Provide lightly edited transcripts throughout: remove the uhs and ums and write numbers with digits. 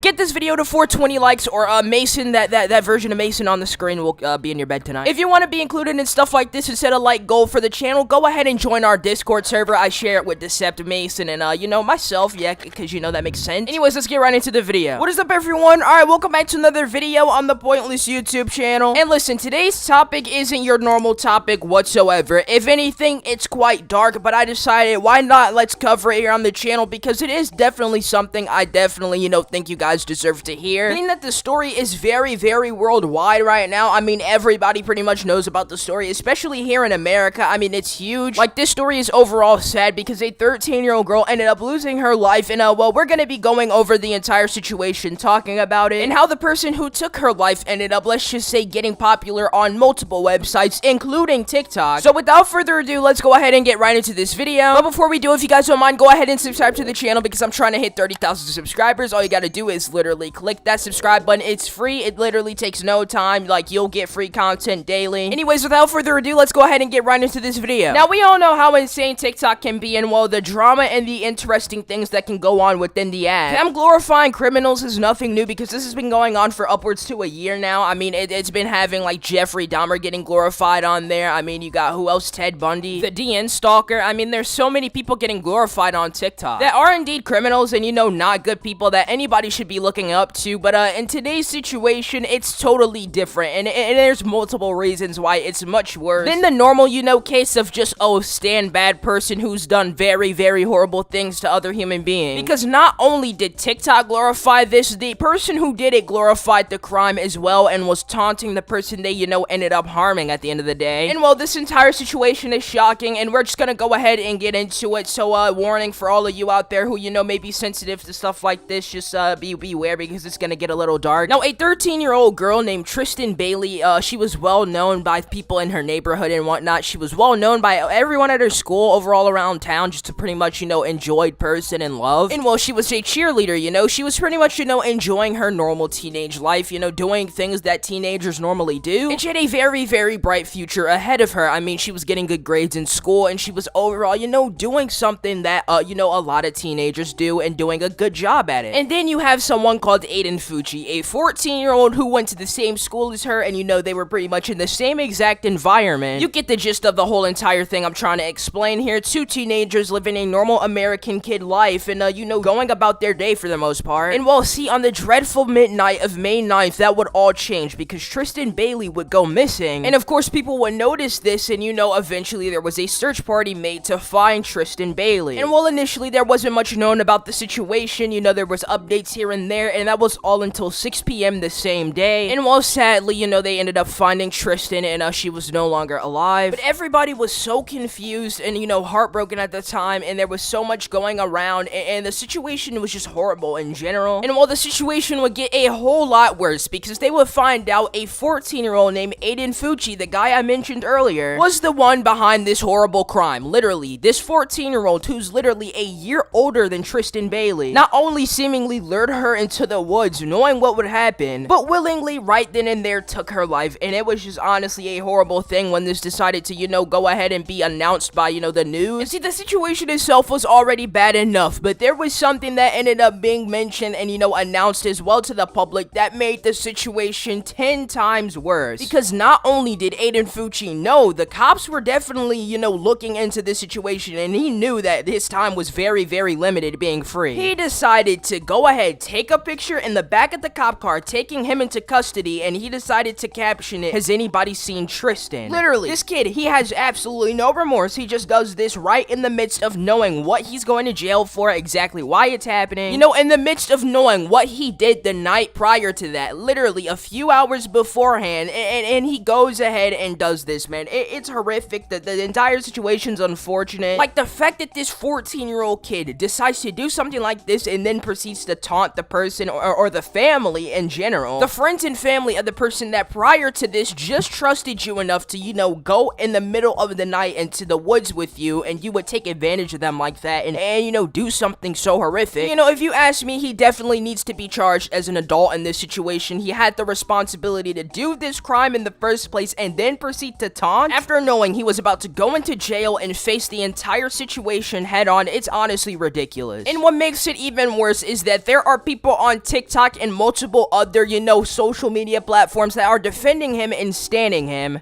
Get this video to 420 likes, or Mason, that version of Mason on the screen will be in your bed tonight. If you want to be included in stuff like this and set a like goal for the channel, go ahead and join our Discord server. I share it with Decept Mason and, you know, myself, yeah, because, you know, that makes sense. Anyways, let's get right into the video. What is up, everyone? Alright, welcome back to another video on the Pointless YouTube channel. And listen, today's topic isn't your normal topic whatsoever. If anything, it's quite dark, but I decided, why not, let's cover it here on the channel, because it is definitely something I definitely, you know, think you guys deserve to hear. Meaning that the story is very, very worldwide right now. I mean, everybody pretty much knows about the story, especially here in America. I mean, it's huge. Like, this story is overall sad because a 13-year-old girl ended up losing her life, and, well, we're gonna be going over the entire situation, talking about it, and how the person who took her life ended up, let's just say, getting popular on multiple websites, including TikTok. So without further ado, let's go ahead and get right into this video. But before we do, if you guys don't mind, go ahead and subscribe to the channel, because I'm trying to hit 30,000 subscribers. All you gotta do is literally click that subscribe button. It's free. It literally takes no time. Like, you'll get free content daily. Anyways, without further ado, let's go ahead and get right into this video. Now, we all know how insane TikTok can be, and, well, the drama and the interesting things that can go on within the app. Them glorifying criminals is nothing new, because this has been going on for upwards to a year now. I mean, it's been having, like, Jeffrey Dahmer getting glorified on there. I mean, you got, who else? Ted Bundy, the DN stalker. I mean, there's so many people getting glorified on TikTok that are indeed criminals and, you know, not good people that anybody should be looking up to. But in today's situation, it's totally different, and there's multiple reasons why it's much worse than the normal, you know, case of just, oh, stand bad person who's done very, very horrible things to other human beings. Because not only did TikTok glorify this, the person who did it glorified the crime as well, and was taunting the person they, you know, ended up harming at the end of the day. And, well, this entire situation is shocking, and we're just gonna go ahead and get into it. So, warning for all of you out there who, you know, may be sensitive to stuff like this, just, beware, because it's gonna get a little dark. Now, a 13-year-old girl named Tristyn Bailey, she was well known by people in her neighborhood and whatnot. She was well known by everyone at her school, overall around town, just a pretty much, you know, enjoyed person and love. And, well, she was a cheerleader, you know, she was pretty much, you know, enjoying her normal teenage life, you know, doing things that teenagers normally do. And she had a very, very bright future ahead of her. I mean, she was getting good grades in school, and she was overall, you know, doing something that, you know, a lot of teenagers do, and doing a good job at it. And then you have someone called Aiden Fucci, a 14-year-old who went to the same school as her, and, you know, they were pretty much in the same exact environment. You get the gist of the whole entire thing I'm trying to explain here. Two teenagers living a normal American kid life, and, you know, going about their day for the most part. And, well, see, on the dreadful midnight of May 9th, that would all change, because Tristyn Bailey would go missing. And, of course, people would notice this, and, you know, eventually there was a search party made to find Tristyn Bailey. And, well, initially there wasn't much known about the situation. You know, there was updates here and there, and that was all until 6 p.m. the same day. And, well, sadly, you know, they ended up finding Tristyn, and she was no longer alive. But everybody was so confused and, you know, heartbroken at the time, and there was so much going around, and the situation was just horrible in general. And, well, the situation would get a whole lot worse, because they would find out a 14-year-old named Aiden Fucci, the guy I mentioned earlier, was the one behind this horrible crime. Literally, this 14-year-old, who's literally a year older than Tristyn Bailey, not only seemingly lured her into the woods knowing what would happen, but willingly right then and there took her life. And it was just honestly a horrible thing when this decided to, you know, go ahead and be announced by, you know, the news. And see, the situation itself was already bad enough, but there was something that ended up being mentioned and, you know, announced as well to the public that made the situation 10 times worse. Because not only did Aiden Fucci know, the cops were definitely, you know, looking into this situation, and he knew that his time was very, very limited being free. He decided to go ahead, take a picture in the back of the cop car, taking him into custody, and he decided to caption it, "Has anybody seen Tristyn?" Literally, this kid, he has absolutely no remorse. He just does this right in the midst of knowing what he's going to jail for, exactly why it's happening, you know, in the midst of knowing what he did the night prior to that, literally a few hours beforehand, and he goes ahead and does this, man. It's horrific. The entire situation's unfortunate. Like, the fact that this 14-year-old kid decides to do something like this and then proceeds to taunt the person or the family in general, the friends and family of the person that prior to this just trusted you enough to, you know, go in the middle of the night into the woods with you, and you would take advantage of them like that and you know, do something so horrific. You know, if you ask me, he definitely needs to be charged as an adult in this situation. He had the responsibility to do this crime in the first place and then proceed to taunt after knowing he was about to go into jail and face the entire situation head on. It's honestly ridiculous. And what makes it even worse is that there are people people on TikTok and multiple other, you know, social media platforms that are defending him and standing him.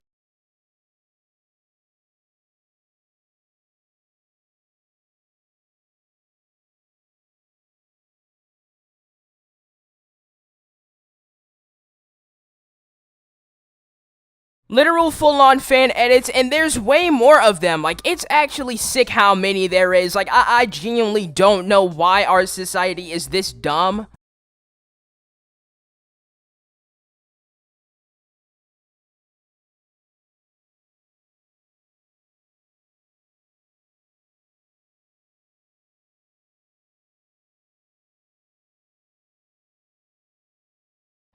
Literal full-on fan edits, and there's way more of them. Like, it's actually sick how many there is. Like, I genuinely don't know why our society is this dumb.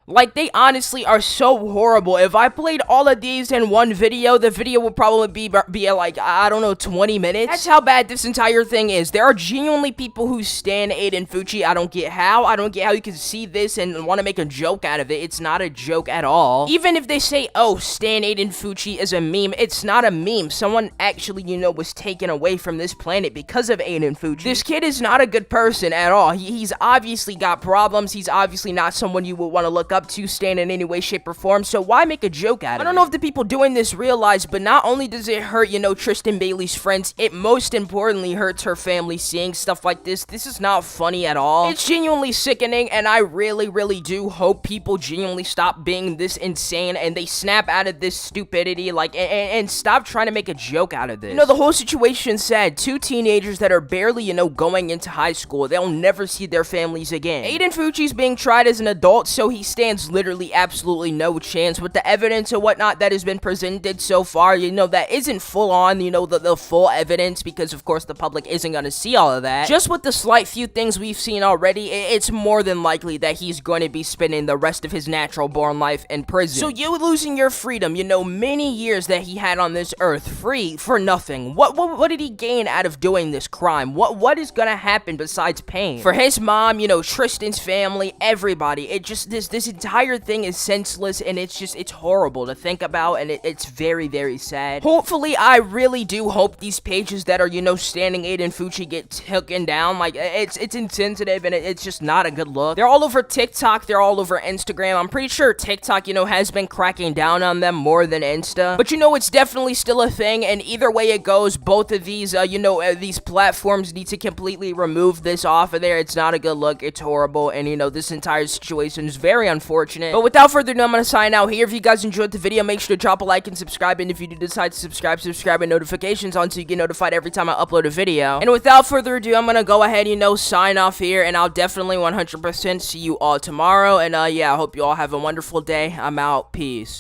Like, they honestly are so horrible. If I played all of these in one video, the video would probably be like, I don't know, 20 minutes. That's how bad this entire thing is. There are genuinely people who stan Aiden Fucci. I don't get how. I don't get how you can see this and want to make a joke out of it. It's not a joke at all. Even if they say, oh, stan Aiden Fucci is a meme, it's not a meme. Someone actually, you know, was taken away from this planet because of Aiden Fucci. This kid is not a good person at all. He's obviously got problems. He's obviously not someone you would want to look up to, stand in any way, shape, or form, so why make a joke out of it? I don't know if the people doing this realize, but not only does it hurt, you know, Tristyn Bailey's friends, it most importantly hurts her family seeing stuff like this. This is not funny at all. It's genuinely sickening, and I really do hope people genuinely stop being this insane, and they snap out of this stupidity, like, and stop trying to make a joke out of this. You know, the whole situation's sad. Two teenagers that are barely, you know, going into high school, they'll never see their families again. Aiden Fucci's being tried as an adult, so he stands literally absolutely no chance. With the evidence and whatnot that has been presented so far, you know, that isn't full on, you know, the full evidence, because of course the public isn't gonna see all of that. Just with the slight few things we've seen already, it's more than likely that he's going to be spending the rest of his natural born life in prison. So you losing your freedom, you know, many years that he had on this earth, free for nothing. What did he gain out of doing this crime? What is gonna happen besides pain? For his mom, you know, Tristyn's family, everybody, it just, this entire thing is senseless, and it's horrible to think about, and it's very sad. Hopefully, I really do hope these pages that are, you know, standing Aiden Fucci get taken down. Like, it's insensitive, and it's just not a good look. They're all over TikTok, they're all over Instagram. I'm pretty sure TikTok, you know, has been cracking down on them more than Insta, but you know, it's definitely still a thing, and either way it goes, both of these, you know, these platforms need to completely remove this off of there. It's not a good look, it's horrible, and you know, this entire situation is very unfortunate. But without further ado, I'm gonna sign out here. If you guys enjoyed the video, make sure to drop a like and subscribe, and if you do decide to subscribe with notifications on so you get notified every time I upload a video. And without further ado, I'm gonna go ahead, you know, sign off here, and I'll definitely 100% see you all tomorrow, and yeah, I hope you all have a wonderful day. I'm out. Peace.